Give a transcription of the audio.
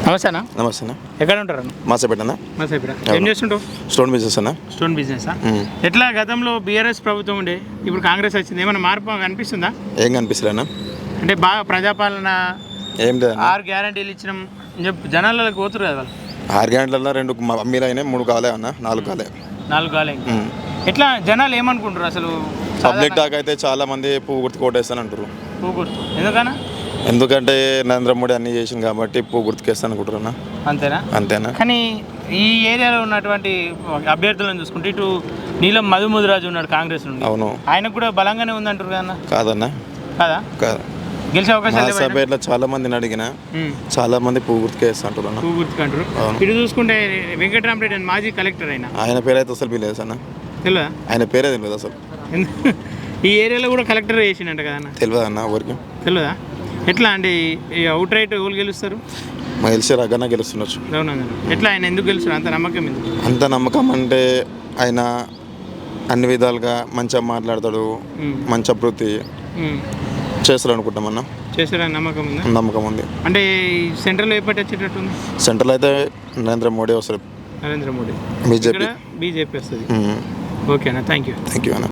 నమస్తే అన్న. నమస్తే అన్న. ఎక్కడ ఉంటారు అన్న? మాసేపేట అన్న. మాసేపేట. ఏం చేస్తుంటావు? స్టోన్ బిజినెస్ అన్న. స్టోన్ బిజినెసా? ఎట్లా గతంలో బీఆర్ఎస్ ప్రభుత్వం ఉండే, ఇప్పుడు కాంగ్రెస్ వచ్చింది, ఏమైనా మార్పు కనిపిస్తుందా? ఏం కనిపిస్తుంది అన్న? అంటే బాగా ప్రజాపాలన, ఏం లేదు. 6 గ్యారంటీలు ఇచ్చినాం చెప్పి జనాలకు పోతురు కదా వాళ్ళు. 6 గంటలలో 2 మమ్మీలు అయినాయి, 3 కాలే అన్న, 4 కాలే. 4 కాలే. ఎట్లా జనాలు ఏమనుకుంటారు అసలు? పబ్లిక్ టాక్ అయితే చాలా మంది పువ్వు గుర్తు కోటేస్తాను అంటారు. పువ్వు గుర్తు ఎందుకన్నా? ఎందుకంటే నరేంద్ర మోడీ అన్ని చేసింది కాబట్టి పువ్వు గుర్తుకేస్తాను అనుకుంటున్నా. అంతేనా? అంతేనా? కానీ ఈ ఏరియాలో ఉన్నటువంటి అభ్యర్థులను చూసుకుంటే ఇటు నీలం మధుముదిరాజు ఉన్నాడు కాంగ్రెస్ నుండి. అవును. ఆయనకు కూడా బలంగానే ఉందంటారు కదా? కాదన్న, కాదా? కాదు. గెలిచే అవకాశాలు సభలో చాలా మందిని అడిగిన, చాలా మంది పువ్వు గుర్తుకేస్తాంటారు అన్న. పువ్వు గుర్తుకంటారు. ఇటు చూసుకుంటే వెంకటరామరెడ్డి అని మాజీ కలెక్టర్ ఆయన పేరు అయితే అసలు తెలియదు అన్న. తెలియదా? ఆయన పేరే తెలియదు అసలు. ఈ ఏరియాలో కూడా కలెక్టర్ చేసిండంట కదా అన్న? తెలియదు అన్న ఊరికి. తెలియదా? ఎట్లా అంటే అవుట్ రైట్ ఎవరు గెలుస్తారు? మాకు తెలిసి రగ్గన గెలుస్తుండొచ్చు. అవునండి. ఎట్లా ఆయన ఎందుకు గెలుస్తారు? అంత నమ్మకం ఎందుకు? అంత నమ్మకం అంటే ఆయన అన్ని విధాలుగా మంచిగా మాట్లాడతాడు, మంచి అభివృద్ధి చేస్తాడు అనుకుంటామన్నా. చేస్తాడని నమ్మకం ఉంది. నమ్మకం ఉంది. అంటే సెంట్రల్ ఏ పార్టీ వచ్చేటట్టుంది? సెంట్రల్ అయితే నరేంద్ర మోడీ వస్తారు. నరేంద్ర మోడీ. బీజేపీ వస్తుంది. ఓకే అన్న, థ్యాంక్ యూ అన్న.